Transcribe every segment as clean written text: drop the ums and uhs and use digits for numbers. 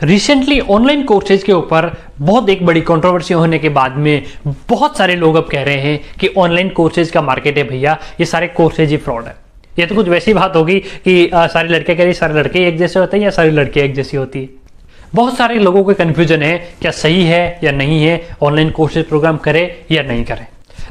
Recently online courses के ऊपर बहुत एक बड़ी कंट्रोवर्सी होने के बाद में बहुत सारे लोग अब कह रहे हैं कि ऑनलाइन कोर्सेज का मार्केट है भैया, ये सारे कोर्सेज ही फ्रॉड है। ये तो कुछ वैसी बात होगी कि सारे लड़के कह रहे सारे लड़के एक जैसे होते हैं या सारी लड़कियां एक जैसी होती है। बहुत सारे लोगों को कन्फ्यूजन है क्या सही है या नहीं है, ऑनलाइन कोर्सेज प्रोग्राम करे या नहीं करे।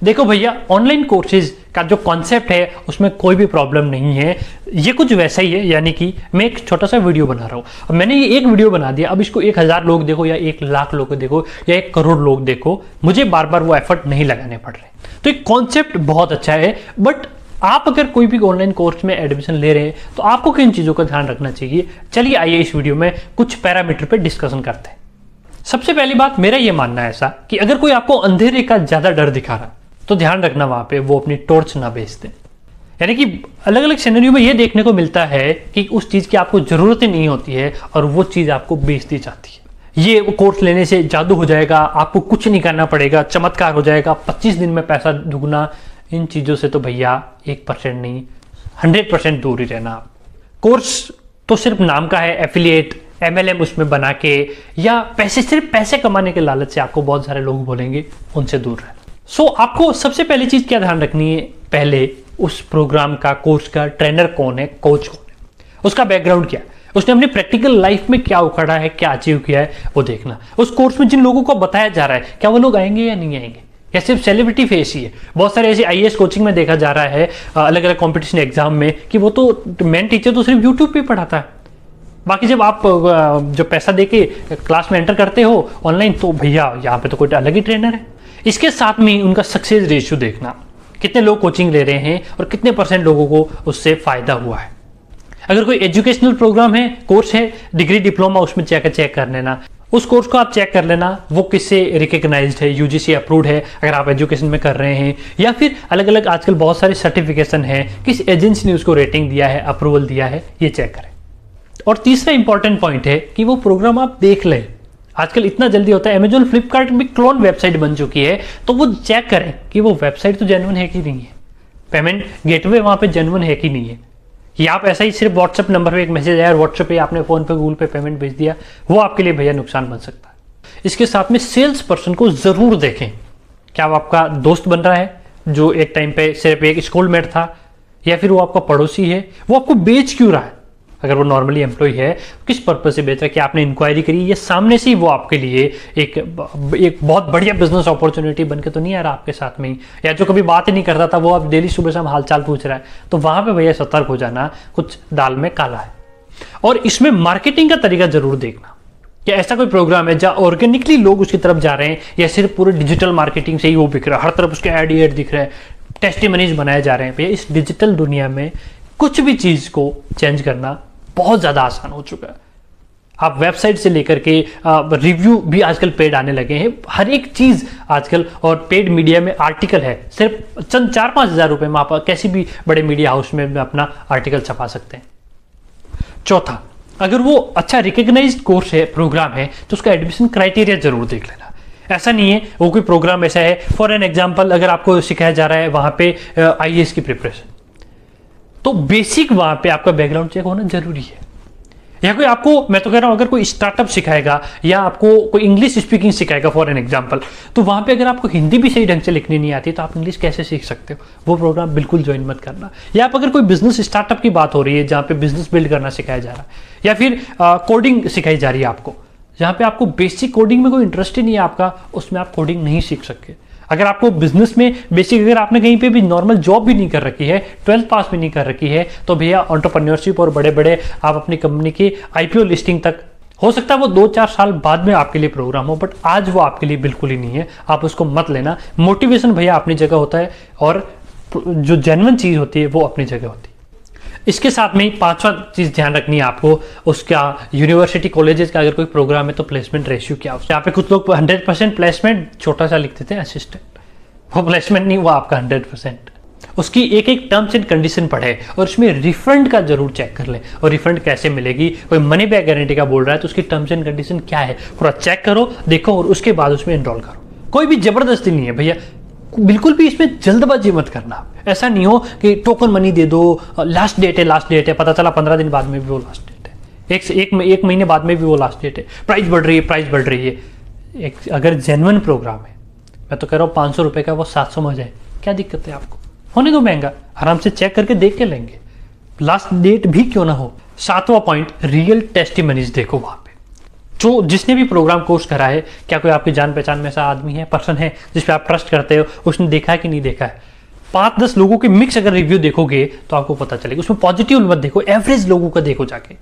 देखो भैया, ऑनलाइन कोर्सेज का जो कॉन्सेप्ट है उसमें कोई भी प्रॉब्लम नहीं है, ये कुछ वैसा ही है। यानी कि मैं एक छोटा सा वीडियो बना रहा हूँ, अब मैंने ये एक वीडियो बना दिया, अब इसको 1000 लोग देखो या 1 लाख लोग देखो या 1 करोड़ लोग देखो, मुझे बार बार वो एफर्ट नहीं लगाने पड़ रहे। तो एक कॉन्सेप्ट बहुत अच्छा है, बट आप अगर कोई भी ऑनलाइन कोर्स में एडमिशन ले रहे हैं तो आपको किन चीज़ों का ध्यान रखना चाहिए। चलिए आइए इस वीडियो में कुछ पैरामीटर पे डिस्कशन करते हैं। सबसे पहली बात, मेरा ये मानना है ऐसा कि अगर कोई आपको अंधेरे का ज़्यादा डर दिखा रहा तो ध्यान रखना वहां पे वो अपनी टॉर्च ना बेच दें। यानी कि अलग अलग सिनेरियो में ये देखने को मिलता है कि उस चीज़ की आपको ज़रूरत ही नहीं होती है और वो चीज़ आपको बेच दी जाती है। ये कोर्स लेने से जादू हो जाएगा, आपको कुछ नहीं करना पड़ेगा, चमत्कार हो जाएगा, 25 दिन में पैसा दुगना। इन चीज़ों से तो भैया 1% नहीं 100% दूर ही रहना। कोर्स तो सिर्फ नाम का है, एफिलिएट MLM उसमें बना के या सिर्फ पैसे कमाने के लालच से आपको बहुत सारे लोग बोलेंगे, उनसे दूर रहना। आपको सबसे पहली चीज़ क्या ध्यान रखनी है, पहले उस प्रोग्राम का कोर्स का ट्रेनर कौन है, कोच कौन है, उसका बैकग्राउंड क्या है, उसने अपनी प्रैक्टिकल लाइफ में क्या उखड़ा है, क्या अचीव किया है, वो देखना। उस कोर्स में जिन लोगों को बताया जा रहा है क्या वो लोग आएंगे या नहीं आएंगे, या सिर्फ सेलिब्रिटी फेस ही है। बहुत सारे ऐसे IAS कोचिंग में देखा जा रहा है, अलग अलग कॉम्पिटिशन एग्जाम में, कि वो तो मेन टीचर तो सिर्फ यूट्यूब पे पढ़ाता है, बाकी जब आप जो पैसा देके क्लास में एंटर करते हो ऑनलाइन तो भैया यहाँ पे तो कोई अलग ही ट्रेनर है। इसके साथ में उनका सक्सेस रेशियो देखना, कितने लोग कोचिंग ले रहे हैं और कितने % लोगों को उससे फायदा हुआ है। अगर कोई एजुकेशनल प्रोग्राम है, कोर्स है, डिग्री डिप्लोमा, उसमें चेक कर लेना, उस कोर्स को आप चेक कर लेना वो किससे रिकग्नाइज्ड है, UGC अप्रूव्ड है अगर आप एजुकेशन में कर रहे हैं, या फिर अलग अलग आजकल बहुत सारे सर्टिफिकेशन है, किस एजेंसी ने उसको रेटिंग दिया है, अप्रूवल दिया है, ये चेक करें। और तीसरा इंपॉर्टेंट पॉइंट है कि वो प्रोग्राम आप देख लें। आजकल इतना जल्दी होता है, अमेजॉन फ्लिपकार्ट भी क्लोन वेबसाइट बन चुकी है, तो वो चेक करें कि वो वेबसाइट तो जेन्युइन है कि नहीं है, पेमेंट गेटवे वहां पे जेन्युइन है कि नहीं है, या आप ऐसा ही सिर्फ व्हाट्सएप नंबर पे एक मैसेज आया और व्हाट्सएप पे आपने फोन पे गूगल पे पेमेंट भेज दिया, वो आपके लिए भैया नुकसान बन सकता है। इसके साथ में सेल्स पर्सन को जरूर देखें, क्या वो आपका दोस्त बन रहा है जो एक टाइम पे सिर्फ एक स्कूलमेट था, या फिर वो आपका पड़ोसी है, वो आपको बेच क्यों रहा है। अगर वो नॉर्मली एम्प्लॉय है, किस पर्पज से बेच रहा है, कि आपने इंक्वायरी करी, ये सामने से ही वो आपके लिए एक बहुत बढ़िया बिजनेस अपॉर्चुनिटी बन के तो नहीं आ रहा आपके साथ में ही, या जो कभी बात ही नहीं करता था वो अब डेली सुबह शाम हालचाल पूछ रहा है, तो वहां पे भैया सतर्क हो जाना, कुछ दाल में काला है। और इसमें मार्केटिंग का तरीका जरूर देखना कि ऐसा कोई प्रोग्राम है जहाँ ऑर्गेनिकली लोग उसकी तरफ जा रहे हैं, या सिर्फ पूरे डिजिटल मार्केटिंग से ही वो बिक रहा है, हर तरफ उसके एड दिख रहे हैं, टेस्टिमनीज बनाए जा रहे हैं। भैया इस डिजिटल दुनिया में कुछ भी चीज को चेंज करना बहुत ज्यादा आसान हो चुका है। आप वेबसाइट से लेकर के रिव्यू भी आजकल पेड आने लगे हैं, हर एक चीज आजकल, और पेड मीडिया में आर्टिकल है, सिर्फ चंद 4-5 हज़ार रुपए में आप कैसी भी बड़े मीडिया हाउस में अपना आर्टिकल छपा सकते हैं। चौथा, अगर वो अच्छा रिकग्नाइज्ड कोर्स है, प्रोग्राम है, तो उसका एडमिशन क्राइटेरिया जरूर देख लेना। ऐसा नहीं है वो कोई प्रोग्राम ऐसा है, फॉर एन एग्जाम्पल अगर आपको सिखाया जा रहा है वहां पे IAS की प्रिपरेशन, तो बेसिक वहां पे आपका बैकग्राउंड चेक होना जरूरी है। या कोई आपको, मैं तो कह रहा हूं, अगर कोई स्टार्टअप सिखाएगा या आपको कोई इंग्लिश स्पीकिंग सिखाएगा फॉर एन एग्जांपल, तो वहां पे अगर आपको हिंदी भी सही ढंग से लिखनी नहीं आती तो आप इंग्लिश कैसे सीख सकते हो, वो प्रोग्राम बिल्कुल ज्वाइन मत करना। या आप अगर कोई बिजनेस स्टार्टअप की बात हो रही है जहां पे बिजनेस बिल्ड करना सिखाया जा रहा है, या फिर कोडिंग सिखाई जा रही है आपको, जहां पे आपको बेसिक कोडिंग में कोई इंटरेस्ट ही नहीं है आपका, उसमें आप कोडिंग नहीं सीख सकते। अगर आपको बिजनेस में बेसिक, अगर आपने कहीं पे भी नॉर्मल जॉब भी नहीं कर रखी है, 12th पास भी नहीं कर रखी है, तो भैया एंटरप्रेन्योरशिप और बड़े बड़े आप अपनी कंपनी की IPO लिस्टिंग तक, हो सकता है वो 2-4 साल बाद में आपके लिए प्रोग्राम हो, बट आज वो आपके लिए बिल्कुल ही नहीं है, आप उसको मत लेना। मोटिवेशन भैया अपनी जगह होता है और जो जेन्युइन चीज होती है वो अपनी जगह होती है। इसके साथ में ही 5वां चीज ध्यान रखनी है आपको, उसका यूनिवर्सिटी कॉलेजेस का अगर कोई प्रोग्राम है तो प्लेसमेंट रेशियो क्या हो। यहाँ पे कुछ लोग 100% प्लेसमेंट छोटा सा लिख देते हैं असिस्टेंट, वो प्लेसमेंट नहीं, वो आपका 100%। उसकी एक एक टर्म्स एंड कंडीशन पढ़े और उसमें रिफंड का जरूर चेक कर ले। और रिफंड कैसे मिलेगी, कोई मनी बैक गारंटी का बोल रहा है तो उसकी टर्म्स एंड कंडीशन क्या है पूरा चेक करो, देखो, और उसके बाद उसमें एनरोल करो। कोई भी जबरदस्ती नहीं है भैया, बिल्कुल भी इसमें जल्दबाजी मत करना। ऐसा नहीं हो कि टोकन मनी दे दो, लास्ट डेट है, पता चला 15 दिन बाद में भी वो लास्ट डेट है। एक महीने बाद में भी वो लास्ट डेट है, प्राइस बढ़ रही है, प्राइस बढ़ रही है। अगर जेन्युइन प्रोग्राम है, मैं तो कह रहा हूँ 500 रुपये का वो 700 में हो जाए, क्या दिक्कत है आपको? होने दो महंगा, आराम से चेक करके देख के लेंगे, लास्ट डेट भी क्यों ना हो। 7वां पॉइंट, रियल टेस्टिमनीज देखो वहाँ पे। जो जिसने भी प्रोग्राम कोर्स करा है, क्या कोई आपकी जान पहचान में ऐसा आदमी है, पर्सन है जिस पे आप ट्रस्ट करते हो, उसने देखा है कि नहीं देखा है? 5-10 लोगों के मिक्स अगर रिव्यू देखोगे तो आपको पता चलेगा। उसमें पॉजिटिव मत देखो, एवरेज लोगों का देखो जाके।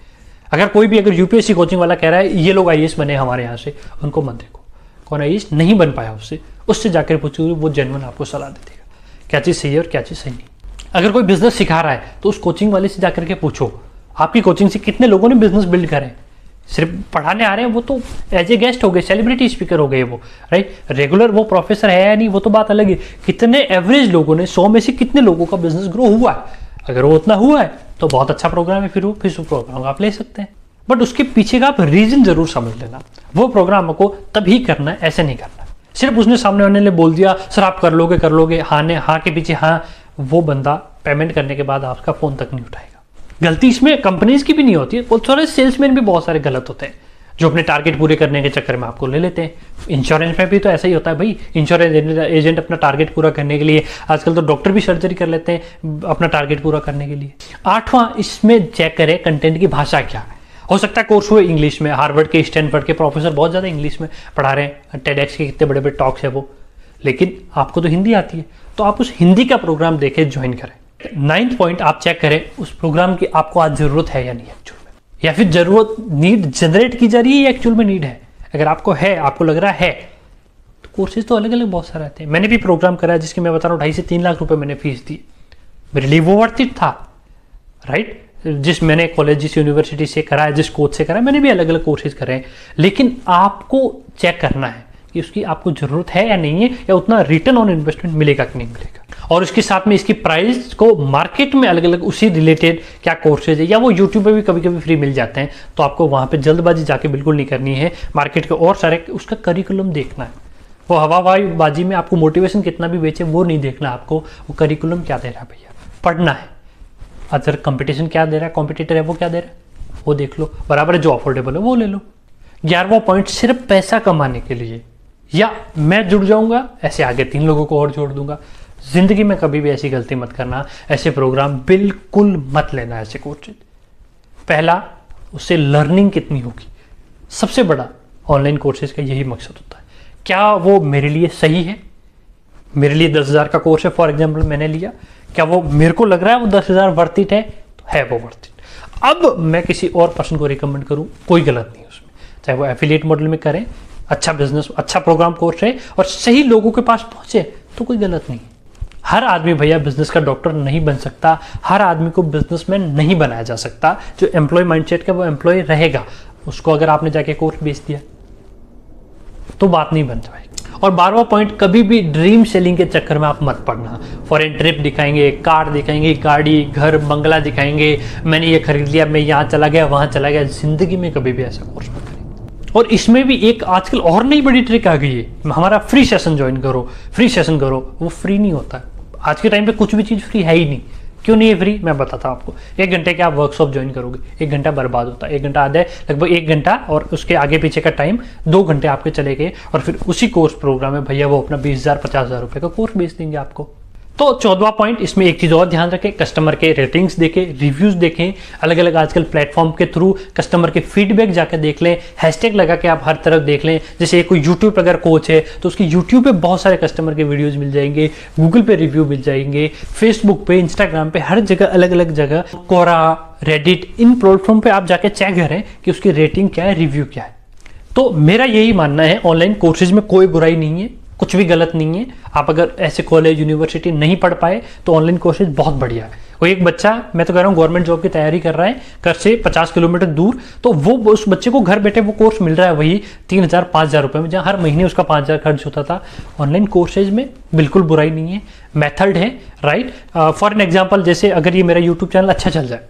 अगर यूपीएससी कोचिंग वाला कह रहा है ये लोग आईएएस बने हमारे यहाँ से, उनको मत देखो। कौन आईएएस नहीं बन पाया उससे जाकर पूछो, वो जेन्युइन आपको सलाह दे देगा क्या चीज़ सही है और क्या चीज़ सही नहीं। अगर कोई बिजनेस सिखा रहा है तो उस कोचिंग वाले से जाकर के पूछो, आपकी कोचिंग से कितने लोगों ने बिजनेस बिल्ड करे। सिर्फ पढ़ाने आ रहे हैं वो तो एज ए गेस्ट हो गए, सेलिब्रिटी स्पीकर हो गए वो, राइट। रेगुलर वो प्रोफेसर है या नहीं वो तो बात अलग है। कितने एवरेज लोगों ने, 100 में से कितने लोगों का बिजनेस ग्रो हुआ है? अगर वो उतना हुआ है तो बहुत अच्छा प्रोग्राम है, फिर उस प्रोग्राम को आप ले सकते हैं। बट उसके पीछे का आप रीजन जरूर समझ लेना। वो प्रोग्राम को तभी करना है, ऐसे नहीं करना। सिर्फ उसने सामने वाले ने बोल दिया सर आप कर लोगे, हाँ के पीछे हाँ, वो बंदा पेमेंट करने के बाद आपका फोन तक नहीं उठाएगा। गलती इसमें कंपनीज की भी नहीं होती है, वो थोड़े सेल्समैन भी बहुत सारे गलत होते हैं जो अपने टारगेट पूरे करने के चक्कर में आपको ले लेते हैं। इंश्योरेंस में भी तो ऐसा ही होता है भाई, इंश्योरेंस एजेंट अपना टारगेट पूरा करने के लिए, आजकल तो डॉक्टर भी सर्जरी कर लेते हैं अपना टारगेट पूरा करने के लिए। 8वां, इसमें चेक करें कंटेंट की भाषा क्या है। हो सकता है कोर्स हुए इंग्लिश में, हार्वर्ड के, स्टैनफोर्ड के प्रोफेसर बहुत ज़्यादा इंग्लिश में पढ़ा रहे हैं, टेडएक्स के कितने बड़े बड़े टॉक्स है वो, लेकिन आपको तो हिंदी आती है, तो आप उस हिंदी का प्रोग्राम देके ज्वाइन करें। 9th पॉइंट, आप चेक करें उस प्रोग्राम की आपको आज जरूरत है या नहीं एक्चुअल में, या फिर जरूरत नीड जनरेट की जा रही है या एक्चुअल में नीड है। अगर आपको है, आपको लग रहा है, तो कोर्सेज तो अलग अलग बहुत सारे आते हैं। मैंने भी प्रोग्राम करा है जिसकी मैं बता रहा हूँ 2.5 से 3 लाख रुपए मैंने फीस दी, मेरे लिए वो वर्थ इट था, राइट। जिस मैंने कॉलेज, जिस यूनिवर्सिटी से करा है, जिस कोच से करा है, मैंने भी अलग अलग कोर्सेज करे हैं, लेकिन आपको चेक करना है कि उसकी आपको जरूरत है या नहीं है, या उतना रिटर्न ऑन इन्वेस्टमेंट मिलेगा कि नहीं मिलेगा। और उसके साथ में इसकी प्राइस को मार्केट में अलग अलग उसी रिलेटेड क्या कोर्सेज है, या वो यूट्यूब पे भी कभी कभी फ्री मिल जाते हैं, तो आपको वहाँ पे जल्दबाजी जाके बिल्कुल नहीं करनी है। मार्केट के और सारे उसका करिकुलम देखना है। वो हवाबाजी में आपको मोटिवेशन कितना भी बेचे वो नहीं देखना, आपको वो करिकुलम क्या दे रहा है भैया, पढ़ना है। अदर कंपटीशन क्या दे रहा है, कॉम्पिटिटर है वो क्या दे रहा है वो देख लो, बराबर है, जो अफोर्डेबल है वो ले लो। 11वां पॉइंट, सिर्फ पैसा कमाने के लिए या मैं जुड़ जाऊंगा ऐसे आगे 3 लोगों को और जोड़ दूंगा। जिंदगी में कभी भी ऐसी गलती मत करना, ऐसे प्रोग्राम बिल्कुल मत लेना, ऐसे कोर्सेज। पहला, उससे लर्निंग कितनी होगी, सबसे बड़ा ऑनलाइन कोर्सेज का यही मकसद होता है। क्या वो मेरे लिए सही है? मेरे लिए 10,000 का कोर्स है फॉर एग्जाम्पल मैंने लिया, क्या वो मेरे को लग रहा है वो 10,000 वर्थ इट है? तो है वो वर्थ इट। अब मैं किसी और पर्सन को रिकमेंड करूं, कोई गलत नहीं उसमें, चाहे वो एफिलिएट मॉडल में करें, अच्छा बिजनेस, अच्छा प्रोग्राम कोर्स है और सही लोगों के पास पहुंचे तो कोई गलत नहीं। हर आदमी भैया बिजनेस का डॉक्टर नहीं बन सकता, हर आदमी को बिजनेसमैन नहीं बनाया जा सकता। जो एम्प्लॉय माइंडसेट का वो एम्प्लॉय रहेगा, उसको अगर आपने जाके कोर्स बेच दिया तो बात नहीं बन पाएगी। और 12वां पॉइंट, कभी भी ड्रीम सेलिंग के चक्कर में आप मत पड़ना। फॉरेन ट्रिप दिखाएंगे, कार दिखाएंगे, गाड़ी, घर, बंगला दिखाएंगे, मैंने ये खरीद लिया, मैं यहाँ चला गया, वहाँ चला गया। जिंदगी में कभी भी ऐसा कोर्स मत करें। और इसमें भी एक आजकल और नई बड़ी ट्रिक आ गई है, हमारा फ्री सेशन ज्वाइन करो, फ्री सेशन करो। वो फ्री नहीं होता, आज के टाइम पे कुछ भी चीज़ फ्री है ही नहीं। क्यों नहीं है फ्री, मैं बताता हूँ आपको। 1 घंटे के आप वर्कशॉप ज्वाइन करोगे, 1 घंटा बर्बाद होता है, 1 घंटा आधा है, लगभग 1 घंटा और उसके आगे पीछे का टाइम 2 घंटे आपके चले गए। और फिर उसी कोर्स प्रोग्राम में भैया वो अपना 20,000 50,000 रुपये का कोर्स बेच देंगे आपको। तो 14वां पॉइंट, इसमें एक चीज़ और ध्यान रखें, कस्टमर के रेटिंग्स देखें, रिव्यूज़ देखें, अलग अलग आजकल प्लेटफॉर्म के थ्रू कस्टमर के फीडबैक जाकर देख लें, हैशटैग लगा के आप हर तरफ देख लें। जैसे कोई यूट्यूब पर अगर कोच है तो उसकी यूट्यूब पे बहुत सारे कस्टमर के वीडियोज़ मिल जाएंगे, गूगल पे रिव्यू मिल जाएंगे, फेसबुक पे, इंस्टाग्राम पे, हर जगह अलग अलग जगह, कोरा, रेडिट, इन प्लेटफॉर्म पे आप जाके चेक करें कि उसकी रेटिंग क्या है, रिव्यू क्या है। तो मेरा यही मानना है, ऑनलाइन कोर्सेज में कोई बुराई नहीं है, कुछ भी गलत नहीं है। आप अगर ऐसे कॉलेज, यूनिवर्सिटी नहीं पढ़ पाए तो ऑनलाइन कोर्सेज बहुत बढ़िया है। वो एक बच्चा, मैं तो कह रहा हूँ गवर्नमेंट जॉब की तैयारी कर रहा है, घर से 50 किलोमीटर दूर, तो वो उस बच्चे को घर बैठे वो कोर्स मिल रहा है वही 3,000 5,000 रुपये में, जहाँ हर महीने उसका 5,000 खर्च होता था। ऑनलाइन कोर्सेज में बिल्कुल बुराई नहीं है, मेथड है, राइट। फॉर एन एग्जाम्पल, जैसे अगर ये मेरा यूट्यूब चैनल अच्छा चल जाए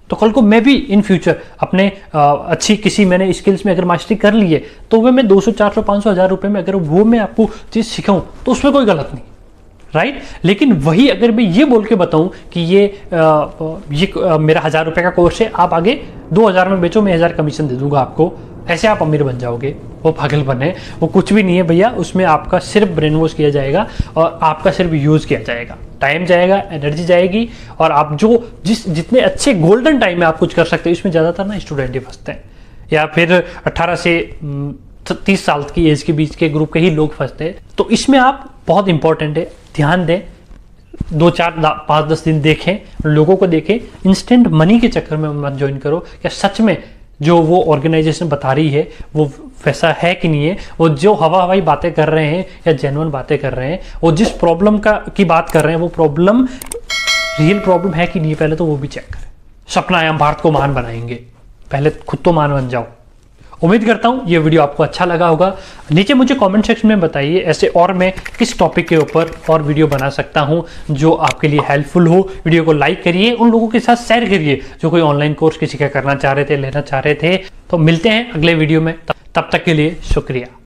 तो कल को मैं भी इन फ्यूचर अपने अच्छी किसी मैंने स्किल्स में अगर मास्टरी कर ली है तो वह मैं 200 400 500 हज़ार रुपये में अगर वो मैं आपको चीज़ सिखाऊं तो उसमें कोई गलत नहीं, राइट। लेकिन वही अगर मैं ये बोल के बताऊं कि ये मेरा 1000 रुपए का कोर्स है, आप आगे 2000 में बेचो, मैं 1000 कमीशन दे दूंगा आपको, ऐसे आप अमीर बन जाओगे। वो पागलपन है, वो कुछ भी नहीं है भैया। उसमें आपका सिर्फ ब्रेन वॉश किया जाएगा और आपका सिर्फ यूज किया जाएगा, टाइम जाएगा, एनर्जी जाएगी, और आप जितने अच्छे गोल्डन टाइम में आप कुछ कर सकते हैं, इसमें ज़्यादातर ना स्टूडेंट ही फंसते हैं, या फिर 18 से 30 साल की एज के बीच के ग्रुप के ही लोग फंसते हैं। तो इसमें आप बहुत इंपॉर्टेंट है, ध्यान दें, 2 4 5 10 दिन देखें, लोगों को देखें, इंस्टेंट मनी के चक्कर में मत ज्वाइन करो। क्या सच में जो वो ऑर्गेनाइजेशन बता रही है वो वैसा है कि नहीं है, वो जो हवाई बातें कर रहे हैं या जेन्युइन बातें कर रहे हैं, वो जिस प्रॉब्लम की बात कर रहे हैं वो प्रॉब्लम रियल प्रॉब्लम है कि नहीं, पहले तो वो भी चेक करें। सपना है हम भारत को महान बनाएंगे, पहले खुद तो महान बन जाओ। उम्मीद करता हूं ये वीडियो आपको अच्छा लगा होगा। नीचे मुझे कमेंट सेक्शन में बताइए ऐसे और मैं किस टॉपिक के ऊपर और वीडियो बना सकता हूं जो आपके लिए हेल्पफुल हो। वीडियो को लाइक करिए, उन लोगों के साथ शेयर करिए जो कोई ऑनलाइन कोर्स किसी का करना चाह रहे थे, लेना चाह रहे थे। तो मिलते हैं अगले वीडियो में, तब तक के लिए शुक्रिया।